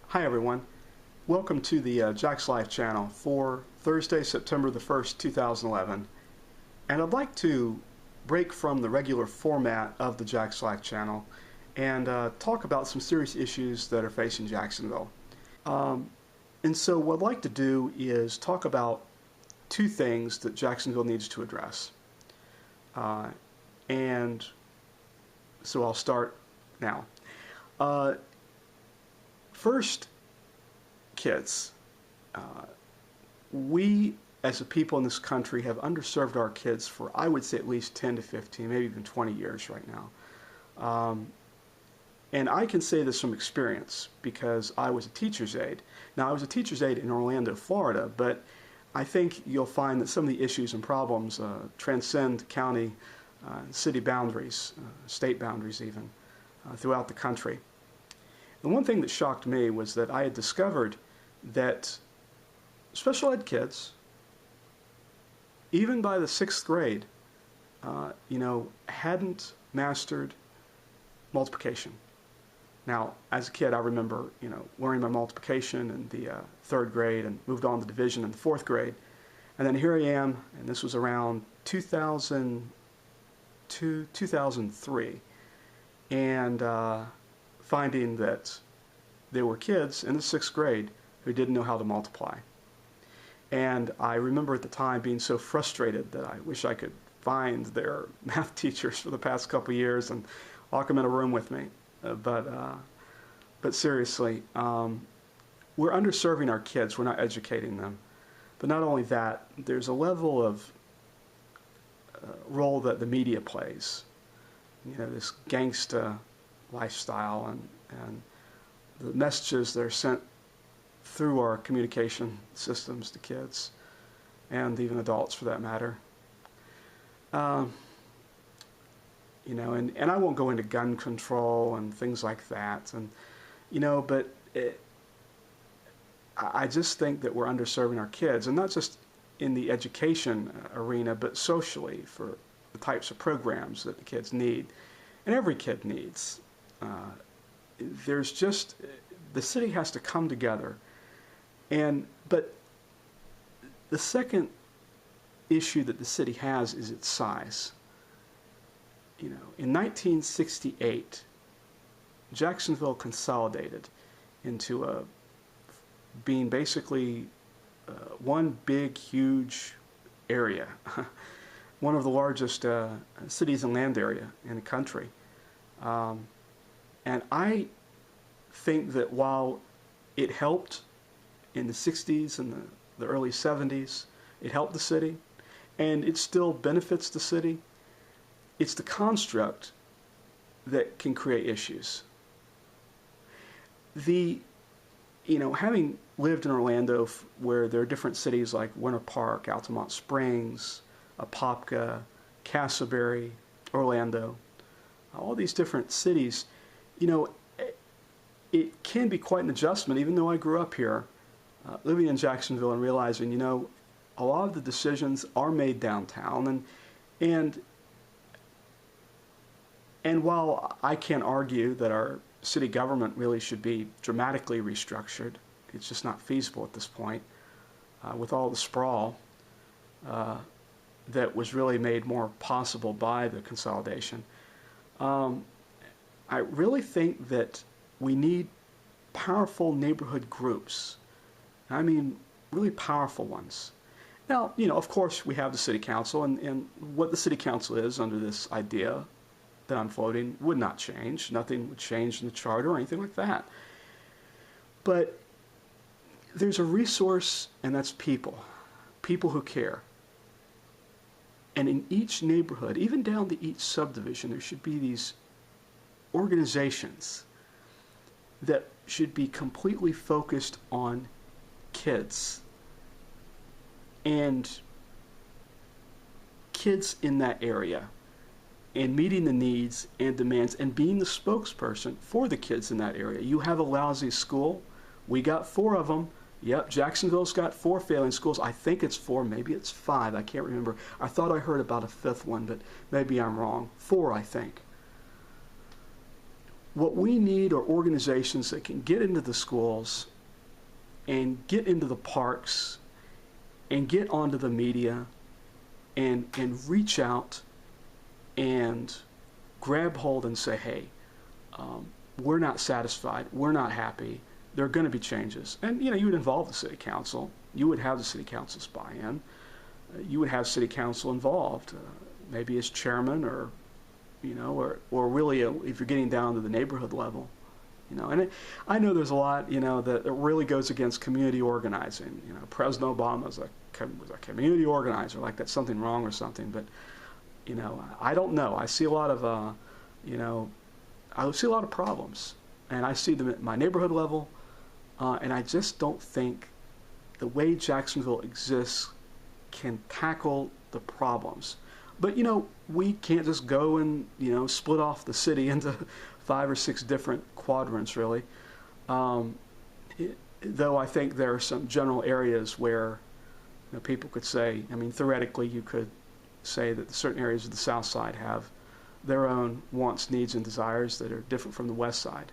Hi everyone, welcome to the TheJaxLife channel for Thursday, September the 1st, 2011. And I'd like to break from the regular format of the TheJaxLife channel and talk about some serious issues that are facing Jacksonville. And so what I'd like to do is talk about two things that Jacksonville needs to address. And so I'll start now. First, kids. We as a people in this country have underserved our kids for, I would say, at least 10 to 15, maybe even 20 years right now. And I can say this from experience because I was a teacher's aide. Now, I was a teacher's aide in Orlando, Florida, but I think you'll find that some of the issues and problems transcend county, city boundaries, state boundaries even, throughout the country. And one thing that shocked me was that I had discovered that special ed kids, even by the 6th grade, hadn't mastered multiplication. Now, as a kid, I remember, learning my multiplication in the 3rd grade and moved on to division in the 4th grade. And then here I am, and this was around 2002, 2003, and finding that there were kids in the 6th grade who didn't know how to multiply. And I remember at the time being so frustrated that I wish I could find their math teachers for the past couple of years and lock them in a room with me. But seriously, we're underserving our kids. We're not educating them. But not only that, there's a level of role that the media plays. This gangsta lifestyle and the messages that are sent through our communication systems to kids and even adults for that matter. And I won't go into gun control and things like that, but I just think that we're underserving our kids, and not just in the education arena, but socially for the types of programs that the kids need, and every kid needs. The city has to come together, but the second issue that the city has is its size. In 1968, Jacksonville consolidated into being basically one big, huge area, one of the largest cities and land area in the country. And I think that while it helped in the 60s and the early 70s, it helped the city, and it still benefits the city, it's the construct that can create issues. Having lived in Orlando, where there are different cities like Winter Park, Altamont Springs, Apopka, Castleberry, Orlando, all these different cities, it can be quite an adjustment, even though I grew up here, living in Jacksonville and realizing, a lot of the decisions are made downtown, and while I can't argue that our city government really should be dramatically restructured, it's just not feasible at this point, with all the sprawl that was really made more possible by the consolidation. I really think that we need powerful neighborhood groups. I mean, really powerful ones. Now, of course, we have the city council, and what the city council is under this idea that I'm floating would not change. Nothing would change in the charter or anything like that. But there's a resource, and that's people who care. And in each neighborhood, even down to each subdivision, there should be these organizations that should be completely focused on kids and kids in that area, and meeting the needs and demands and being the spokesperson for the kids in that area. You have a lousy school. We got 4 of them. Yep, Jacksonville's got 4 failing schools. I think it's 4, maybe it's 5. I can't remember. I thought I heard about a 5th one, but maybe I'm wrong. 4, I think. What we need are organizations that can get into the schools and get into the parks and get onto the media and reach out and grab hold and say, hey, we're not satisfied, we're not happy, there are going to be changes. And you would involve the city council, you would have the city council's buy-in, you would have city council involved, maybe as chairman or really if you're getting down to the neighborhood level. And I know there's a lot, that really goes against community organizing. President Obama was a community organizer, like that's something wrong or something. But, I don't know. I see a lot of, I see a lot of problems, and I see them at my neighborhood level, and I just don't think the way Jacksonville exists can tackle the problems. But, we can't just go and, split off the city into 5 or 6 different quadrants, really. Though I think there are some general areas where people could say, theoretically you could say that certain areas of the South Side have their own wants, needs, and desires that are different from the West Side.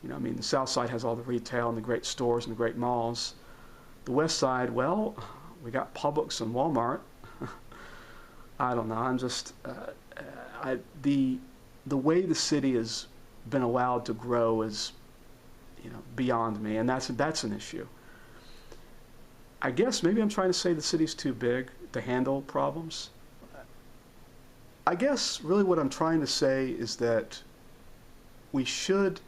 The South Side has all the retail and the great stores and the great malls. The West Side, well, we got Publix and Walmart. I don't know. I'm just the way the city has been allowed to grow is, beyond me, and that's an issue. I guess maybe I'm trying to say the city's too big to handle problems. I guess really what I'm trying to say is that we should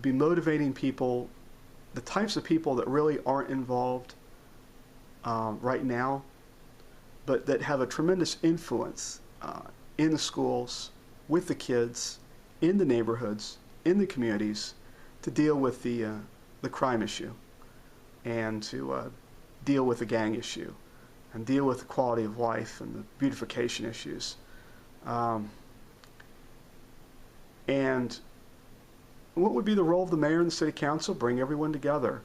be motivating people, the types of people that really aren't involved right now, but that have a tremendous influence in the schools, with the kids, in the neighborhoods, in the communities, to deal with the crime issue, and to deal with the gang issue, and deal with the quality of life and the beautification issues. And what would be the role of the mayor and the city council? Bring everyone together,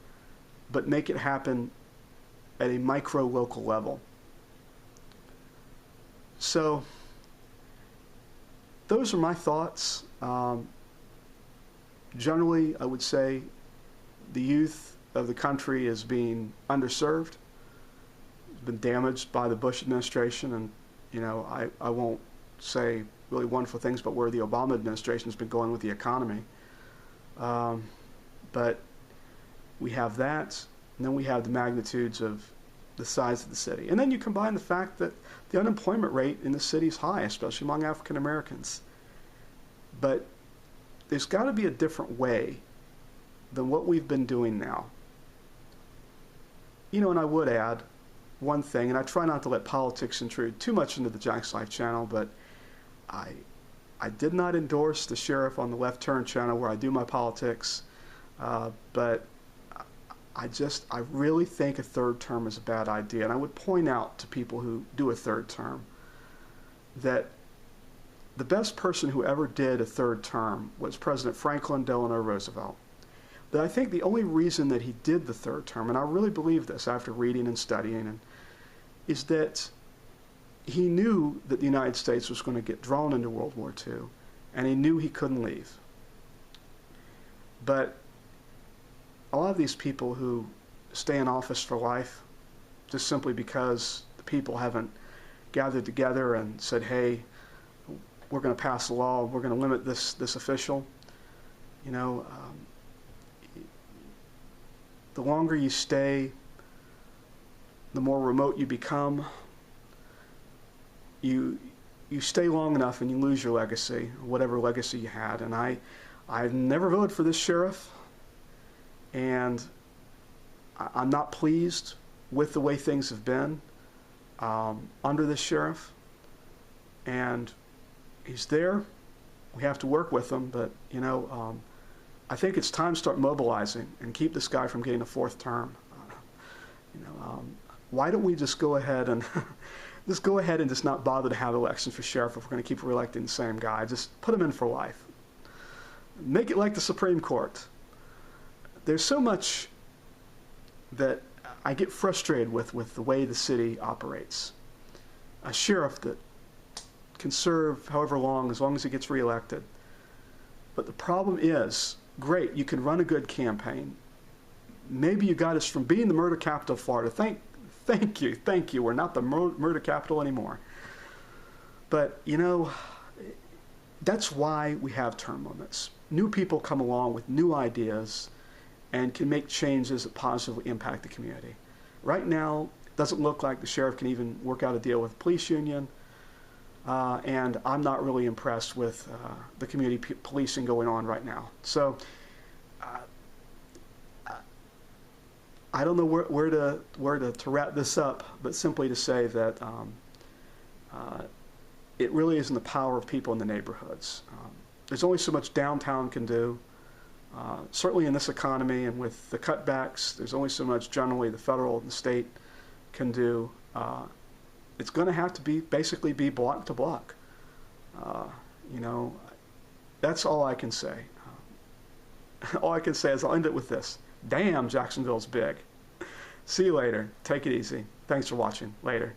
but make it happen at a micro local level. So those are my thoughts. Generally, I would say the youth of the country is being underserved. It's been damaged by the Bush administration, and I won't say really wonderful things about where the Obama administration has been going with the economy. But we have that, and then we have the magnitudes of the size of the city. And then you combine the fact that the unemployment rate in the city is high, especially among African Americans. But there's got to be a different way than what we've been doing now. And I would add one thing, and I try not to let politics intrude too much into the TheJaxLife channel, but I did not endorse the sheriff on the Left Turn channel where I do my politics, but I really think a third term is a bad idea. And I would point out to people who do a third term that the best person who ever did a third term was President Franklin Delano Roosevelt. But I think the only reason that he did the third term, and I really believe this after reading and studying, is that he knew that the United States was going to get drawn into World War II, and he knew he couldn't leave. But a lot of these people who stay in office for life just simply because the people haven't gathered together and said, hey, we're going to pass a law, we're going to limit this official, the longer you stay, the more remote you become. You stay long enough and you lose your legacy, whatever legacy you had. And I've never voted for this sheriff, and I'm not pleased with the way things have been under this sheriff. And he's there. We have to work with him, but I think it's time to start mobilizing and keep this guy from getting a 4th term. Why don't we just go ahead and just not bother to have elections for sheriff if we're going to keep reelecting the same guy? Just put him in for life. Make it like the Supreme Court. There's so much that I get frustrated with the way the city operates. A sheriff that can serve however long, as long as he gets reelected. But the problem is, great, you can run a good campaign. Maybe you got us from being the murder capital of Florida. Thank you. We're not the murder capital anymore. But, you know, that's why we have term limits. New people come along with new ideas and can make changes that positively impact the community. Right now, it doesn't look like the sheriff can even work out a deal with the police union. And I'm not really impressed with the community policing going on right now. So I don't know where to wrap this up, but simply to say that it really is in the power of people in the neighborhoods. There's only so much downtown can do. Certainly in this economy and with the cutbacks, there's only so much generally the federal and the state can do. It's going to have to be basically be block to block. You know, that's all I can say. All I can say is I'll end it with this. Damn, Jacksonville's big. See you later. Take it easy. Thanks for watching. Later.